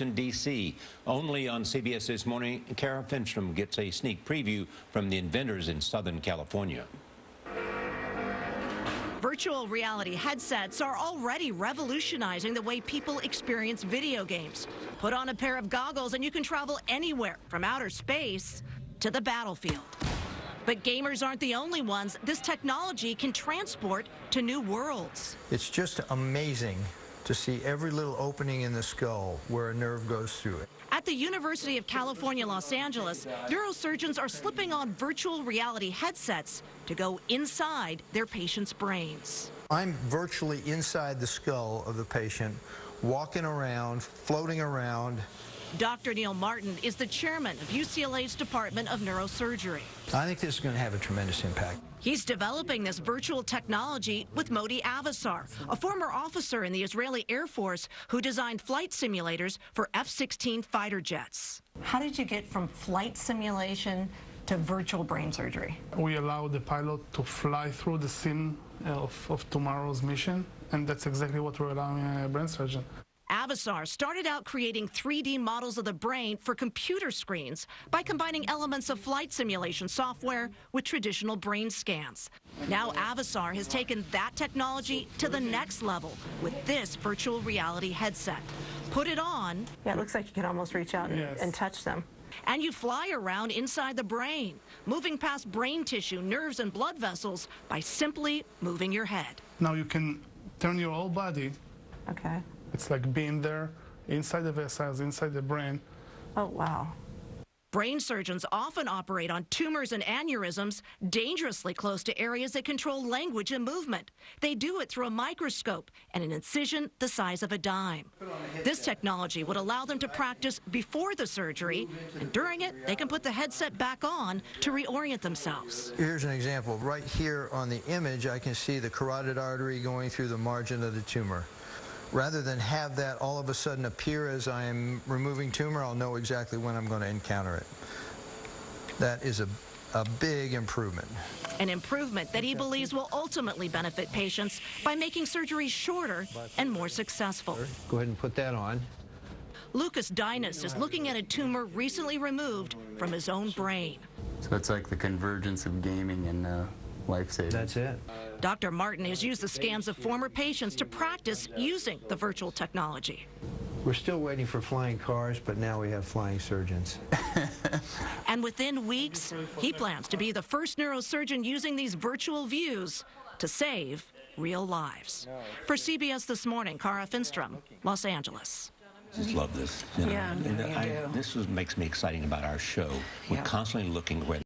Washington, D.C. Only on CBS This Morning, Kara Finstrom gets a sneak preview from the inventors in Southern California. Virtual reality headsets are already revolutionizing the way people experience video games. Put on a pair of goggles and you can travel anywhere from outer space to the battlefield. But gamers aren't the only ones this technology can transport to new worlds. It's just amazing to see every little opening in the skull where a nerve goes through it. At the University of California, Los Angeles, neurosurgeons are slipping on virtual reality headsets to go inside their patients' brains. I'm virtually inside the skull of the patient, walking around, floating around. Dr. Neil Martin is the chairman of UCLA's Department of Neurosurgery. I think this is going to have a tremendous impact. He's developing this virtual technology with Modi Avasar, a former officer in the Israeli Air Force who designed flight simulators for F-16 fighter jets. How did you get from flight simulation to virtual brain surgery? We allow the pilot to fly through the scene of tomorrow's mission, and that's exactly what we're allowing a brain surgeon. Avasar started out creating 3D models of the brain for computer screens by combining elements of flight simulation software with traditional brain scans. Now Avasar has taken that technology to the next level with this virtual reality headset. Put it on. Yeah, it looks like you can almost reach out and touch them. And you fly around inside the brain, moving past brain tissue, nerves, and blood vessels by simply moving your head. Now you can turn your whole body. Okay. It's like being there inside the vessels, inside the brain. Oh, wow. Brain surgeons often operate on tumors and aneurysms dangerously close to areas that control language and movement. They do it through a microscope and an incision the size of a dime. This technology would allow them to practice before the surgery, and during it, they can put the headset back on to reorient themselves. Here's an example. Right here on the image, I can see the carotid artery going through the margin of the tumor. Rather than have that all of a sudden appear as I am removing tumor, I'll know exactly when I'm going to encounter it. That is a big improvement. An improvement that he believes will ultimately benefit patients by making surgery shorter and more successful. Go ahead and put that on. Lucas Dinas is looking at a tumor recently removed from his own brain. So it's like the convergence of gaming and life-saving. That's it. Dr. Martin has used the scans of former patients to practice using the virtual technology. We're still waiting for flying cars, but now we have flying surgeons. And within weeks, he plans to be the first neurosurgeon using these virtual views to save real lives. For CBS This Morning, Kara Finstrom, Los Angeles. Just love this. Yeah, This makes me exciting about our show. We're constantly looking where